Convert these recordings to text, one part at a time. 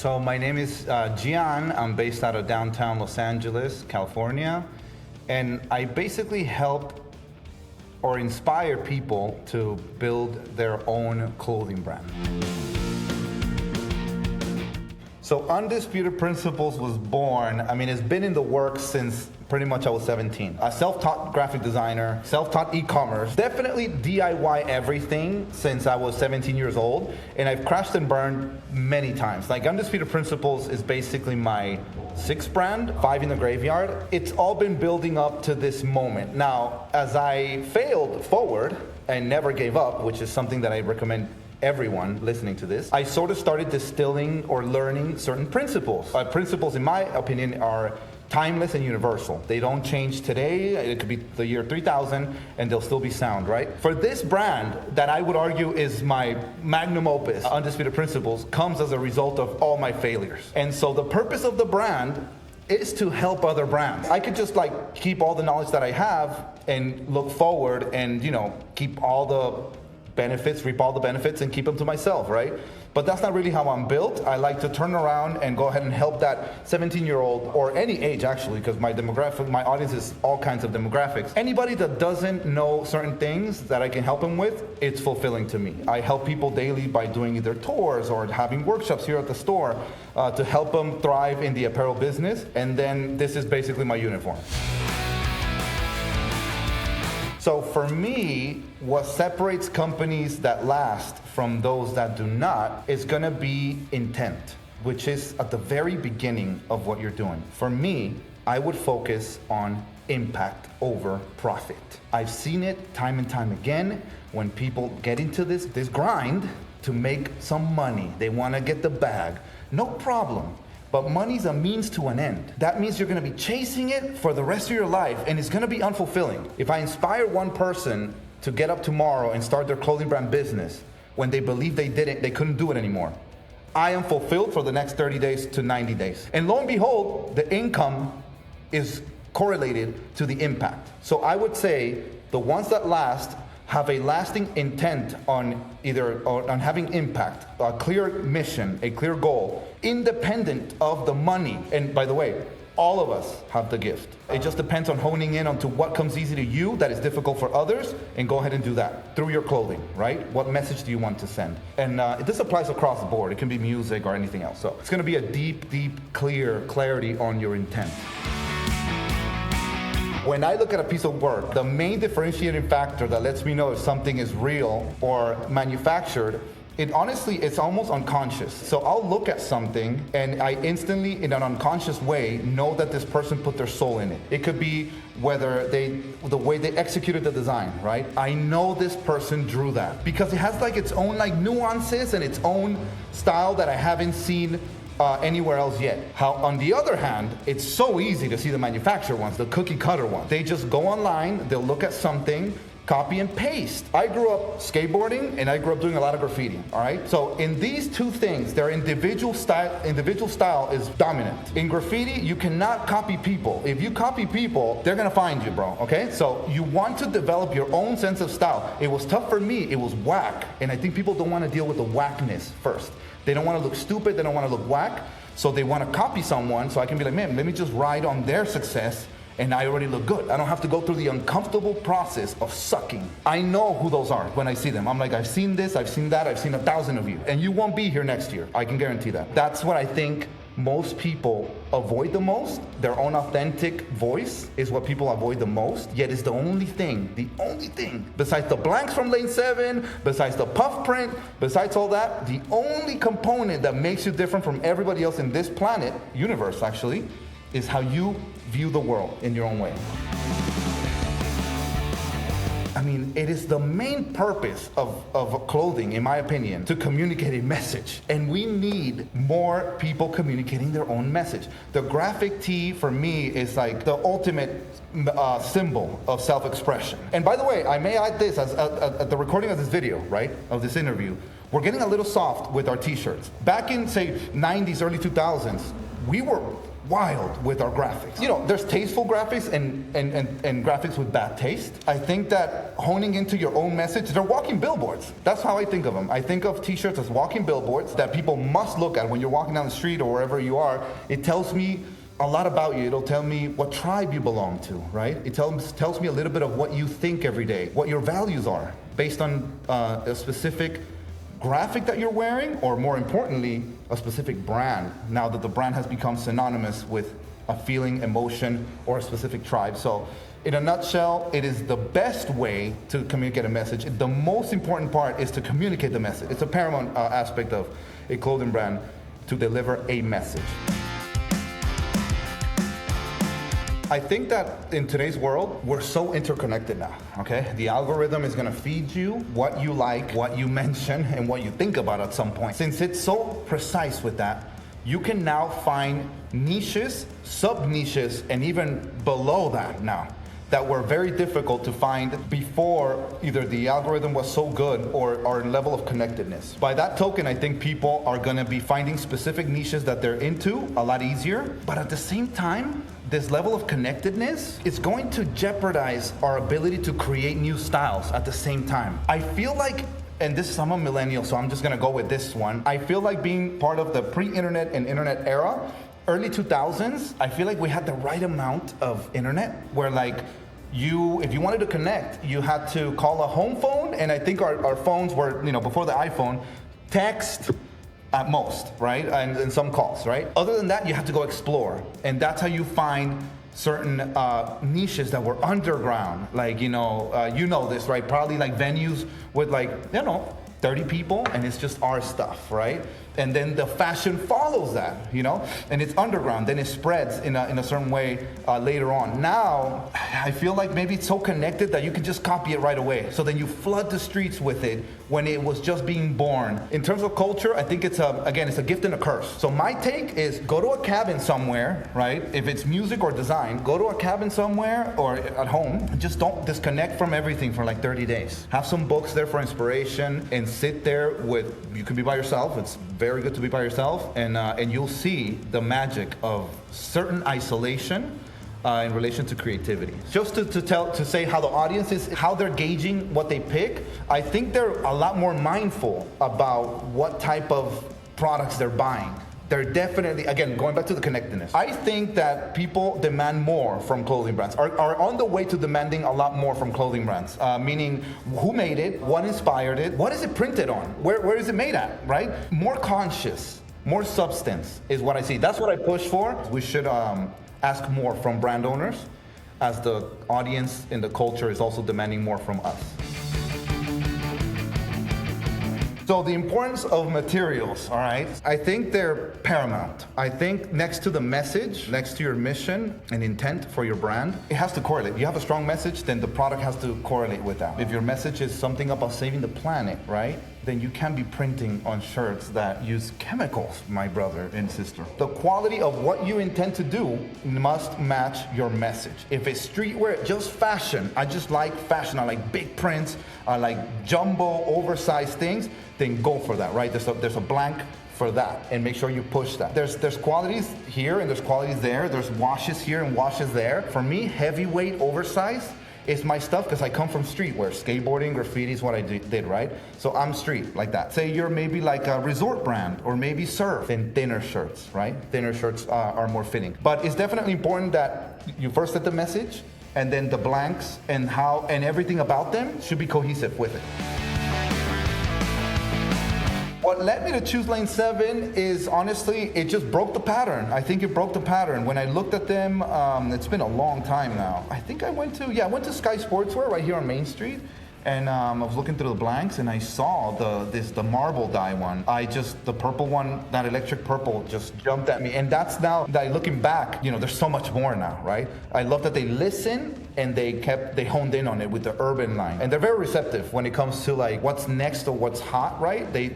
So my name is Gian. I'm based out of downtown Los Angeles, California. And I basically help or inspire people to build their own clothing brand. So Undisputed Principles was born, it's been in the works since pretty much I was 17. A self-taught graphic designer, self-taught e-commerce, definitely DIY everything since I was 17 years old, and I've crashed and burned many times. Like Undisputed Principles is basically my sixth brand, 5 in the graveyard. It's all been building up to this moment. Now, as I failed forward and never gave up, which is something that I recommend everyone listening to this, I sort of started distilling or learning certain principles. Principles, in my opinion, are timeless and universal. They don't change today. It could be the year 3000 and they'll still be sound, right? For this brand that I would argue is my magnum opus, Undisputed Principles, comes as a result of all my failures. And so the purpose of the brand is to help other brands. I could just keep all the knowledge that I have and look forward and, keep all the benefits, reap all the benefits and keep them to myself, right? But that's not really how I'm built. I like to turn around and go ahead and help that 17-year-old, or any age actually, because my audience is all kinds of demographics. Anybody that doesn't know certain things that I can help them with, it's fulfilling to me. I help people daily by doing either tours or having workshops here at the store to help them thrive in the apparel business. And then this is basically my uniform. So for me, what separates companies that last from those that do not is gonna be intent, which is at the very beginning of what you're doing. For me, I would focus on impact over profit. I've seen it time and time again when people get into this grind to make some money. They wanna get the bag, no problem. But money's a means to an end. That means you're gonna be chasing it for the rest of your life and it's gonna be unfulfilling. If I inspire one person to get up tomorrow and start their clothing brand business when they believe they couldn't do it anymore, I am fulfilled for the next 30 days to 90 days. And lo and behold, the income is correlated to the impact. So I would say the ones that last have a lasting intent on having impact, a clear mission, a clear goal, independent of the money. And by the way, all of us have the gift. It just depends on honing in onto what comes easy to you that is difficult for others, and go ahead and do that through your clothing, right? What message do you want to send? And this applies across the board. It can be music or anything else. So it's gonna be a deep, clarity on your intent. When I look at a piece of work, the main differentiating factor that lets me know if something is real or manufactured, it's almost unconscious. So I'll look at something and I instantly, in an unconscious way, know that this person put their soul in it. It could be the way they executed the design, right? I know this person drew that because it has its own nuances and its own style that I haven't seen anywhere else yet. How, on the other hand, it's so easy to see the manufacturer ones, the cookie cutter ones. They just go online, they'll look at something, copy and paste. I grew up skateboarding and I grew up doing a lot of graffiti, all right? So in these two things, their individual style is dominant. In graffiti, you cannot copy people. If you copy people, they're gonna find you, bro, okay? So you want to develop your own sense of style. It was tough for me, it was whack, and I think people don't wanna deal with the whackness first. They don't want to look stupid, they don't want to look whack, so they want to copy someone so I can be like, man, let me just ride on their success and I already look good. I don't have to go through the uncomfortable process of sucking. I know who those are when I see them. I'm like, I've seen this, I've seen that, I've seen 1,000 of you, and you won't be here next year. I can guarantee that. That's what I think most people avoid the most. Their own authentic voice is what people avoid the most, yet is the only thing, besides the blanks from lane 7, besides the puff print, besides all that, the only component that makes you different from everybody else in this planet, universe actually, is how you view the world in your own way. It is the main purpose of clothing, in my opinion, to communicate a message. And we need more people communicating their own message. The graphic tee, for me, is the ultimate symbol of self-expression. And by the way, I may add this, at the recording of this video, right, of this interview, we're getting a little soft with our t-shirts. Back in, say, 90s, early 2000s, we were wild with our graphics. You know, there's tasteful graphics and graphics with bad taste. I think that honing into your own message, they're walking billboards. That's how I think of them. I think of t-shirts as walking billboards that people must look at when you're walking down the street or wherever you are. It tells me a lot about you. It'll tell me what tribe you belong to, right? It tells me a little bit of what you think every day, what your values are, based on a specific graphic that you're wearing, or more importantly, a specific brand, now that the brand has become synonymous with a feeling, emotion, or a specific tribe. So in a nutshell, it is the best way to communicate a message. The most important part is to communicate the message. It's a paramount aspect of a clothing brand to deliver a message. I think that in today's world, we're so interconnected now, okay? The algorithm is gonna feed you what you like, what you mention, and what you think about at some point. Since it's so precise with that, you can now find niches, sub-niches, and even below that now, that were very difficult to find before either the algorithm was so good or our level of connectedness. By that token, I think people are gonna be finding specific niches that they're into a lot easier, but at the same time, this level of connectedness is going to jeopardize our ability to create new styles at the same time. I feel like, and this is, I'm a millennial, so I'm just gonna go with this one. I feel like being part of the pre-internet and internet era, early 2000s, I feel like we had the right amount of internet where like, if you wanted to connect, you had to call a home phone, and I think our phones were, you know, before the iPhone, text at most, right? And some calls, right? Other than that, you have to go explore. And that's how you find certain niches that were underground. Like, you know this, right? Probably like venues with like, 30 people, and it's just our stuff, right? And then the fashion follows that, and it's underground. Then it spreads in a certain way later on. Now, I feel like maybe it's so connected that you can just copy it right away. So then you flood the streets with it when it was just being born. In terms of culture, I think it's a gift and a curse. So my take is go to a cabin somewhere, right? If it's music or design, go to a cabin somewhere or at home. Just don't disconnect from everything for like 30 days. Have some books there for inspiration and sit there you can be by yourself. It's very good to be by yourself, and you'll see the magic of certain isolation in relation to creativity. Just to say how the audience is, how they're gauging what they pick, I think they're a lot more mindful about what type of products they're buying. They're definitely, again, going back to the connectedness. I think that people demand more from clothing brands, are on the way to demanding a lot more from clothing brands, meaning who made it, what inspired it, what is it printed on, where is it made at, right? More conscious, more substance is what I see. That's what I push for. We should ask more from brand owners as the audience in the culture is also demanding more from us. So the importance of materials, all right? I think they're paramount. I think next to the message, next to your mission and intent for your brand, it has to correlate. You have a strong message, then the product has to correlate with that. If your message is something about saving the planet, right? Then you can't be printing on shirts that use chemicals, my brother and sister. The quality of what you intend to do must match your message. If it's streetwear, just fashion. I just like fashion. I like big prints. I like jumbo, oversized things. Then go for that, right? There's a blank for that, and make sure you push that. There's qualities here and there's qualities there. There's washes here and washes there. For me, heavyweight, oversized is my stuff because I come from streetwear. Skateboarding, graffiti is what I did, right? So I'm street like that. Say you're maybe like a resort brand or maybe surf, then thinner shirts, right? Thinner shirts are more fitting. But it's definitely important that you first set the message, and then the blanks and everything about them should be cohesive with it. What led me to choose Lane 7 is honestly, it just broke the pattern. I think it broke the pattern. When I looked at them, it's been a long time now. I think I went to Sky Sportswear right here on Main Street, and I was looking through the blanks and I saw the marble dye one. The purple one, that electric purple just jumped at me. And that's now, that looking back, there's so much more now, right? I love that they listen and they honed in on it with the urban line. And they're very receptive when it comes to like what's next or what's hot, right? They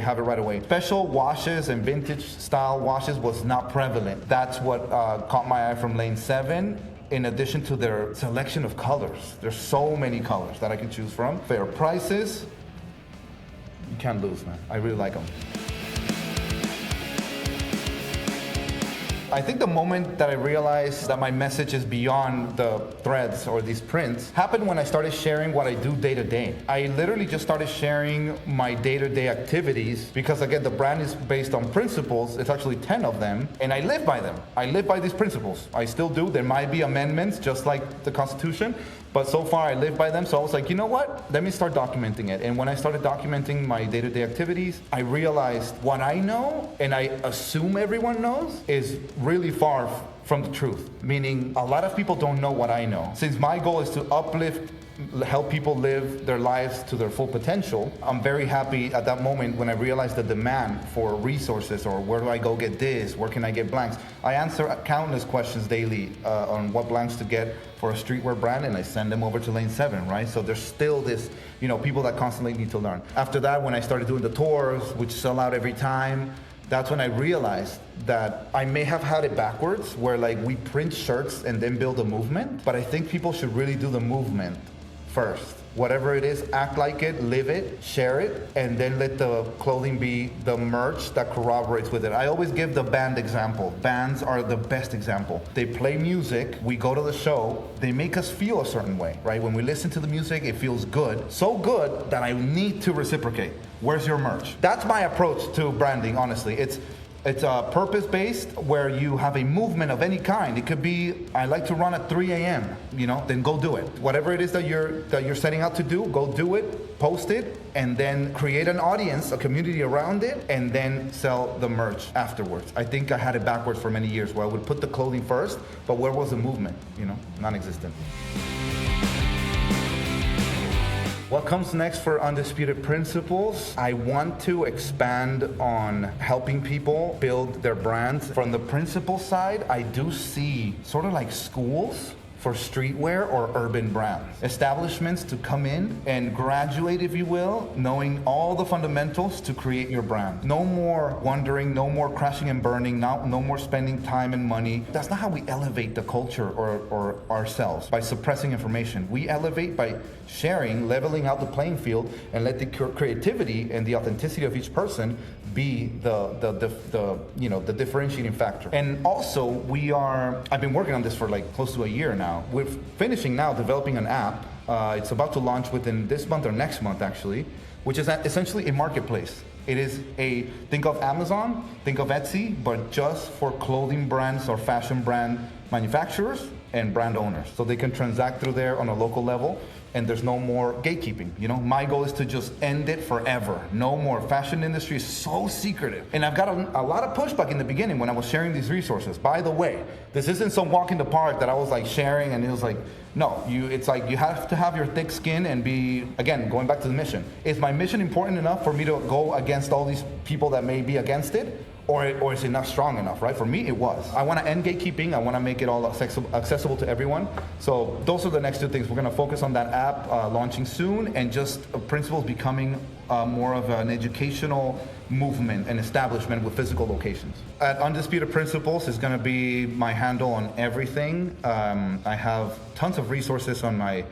have it right away. Special washes and vintage style washes was not prevalent. That's what caught my eye from Lane 7. In addition to their selection of colors. There's so many colors that I can choose from. Fair prices. You can't lose, man. I really like them. I think the moment that I realized that my message is beyond the threads or these prints happened when I started sharing what I do day to day. I literally just started sharing my day-to-day activities because, again, the brand is based on principles. It's actually 10 of them, and I live by them. I live by these principles. I still do. There might be amendments, just like the Constitution, but so far I live by them. So I was like, you know what? Let me start documenting it. And when I started documenting my day-to-day activities, I realized what I know, and I assume everyone knows, is really far from the truth. Meaning, a lot of people don't know what I know. Since my goal is to uplift, help people live their lives to their full potential, I'm very happy at that moment when I realized the demand for resources, or where do I go get this, where can I get blanks. I answer countless questions daily on what blanks to get for a streetwear brand, and I send them over to Lane 7, right? So there's still this, people that constantly need to learn. After that, when I started doing the tours, which sell out every time, that's when I realized that I may have had it backwards, where like we print shirts and then build a movement, but I think people should really do the movement first. Whatever it is, act like it, live it, share it, and then let the clothing be the merch that corroborates with it. I always give the band example. Bands are the best example. They play music, we go to the show, they make us feel a certain way, right? When we listen to the music, it feels good. So good that I need to reciprocate. Where's your merch? That's my approach to branding, honestly. It's purpose-based, where you have a movement of any kind. It could be, I like to run at 3 a.m., then go do it. Whatever it is that you're setting out to do, go do it, post it, and then create an audience, a community around it, and then sell the merch afterwards. I think I had it backwards for many years, where I would put the clothing first, but where was the movement? Non-existent. What comes next for Undisputed Principles? I want to expand on helping people build their brands. From the principle side, I do see sort of like schools for streetwear or urban brands. Establishments to come in and graduate, if you will, knowing all the fundamentals to create your brand. No more wondering, no more crashing and burning, no more spending time and money. That's not how we elevate the culture or ourselves, by suppressing information. We elevate by sharing, leveling out the playing field, and let the creativity and the authenticity of each person be the differentiating factor. And also, I've been working on this for like close to a year now. We're finishing now developing an app. It's about to launch within this month or next month, actually, which is essentially a marketplace. It is think of Amazon, think of Etsy, but just for clothing brands or fashion brand manufacturers and brand owners. So they can transact through there on a local level, and there's no more gatekeeping. My goal is to just end it forever. No more. Fashion industry is so secretive. And I've got a lot of pushback in the beginning when I was sharing these resources. By the way, this isn't some walk in the park that I was like sharing and it was like, no, it's like you have to have your thick skin and be, again, going back to the mission. Is my mission important enough for me to go against all these people that may be against it? Or is it not strong enough, right? For me, it was. I want to end gatekeeping. I want to make it all accessible to everyone. So those are the next two things. We're going to focus on that app launching soon, and just principles becoming more of an educational movement and establishment with physical locations. At Undisputed Principles is going to be my handle on everything. I have tons of resources on my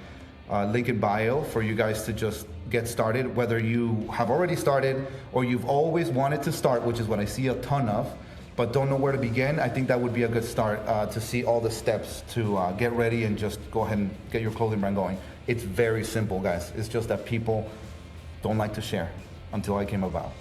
link in bio for you guys to just get started, whether you have already started or you've always wanted to start, which is what I see a ton of, but don't know where to begin. I think that would be a good start to see all the steps to get ready and just go ahead and get your clothing brand going. It's very simple, guys. It's just that people don't like to share until I came about.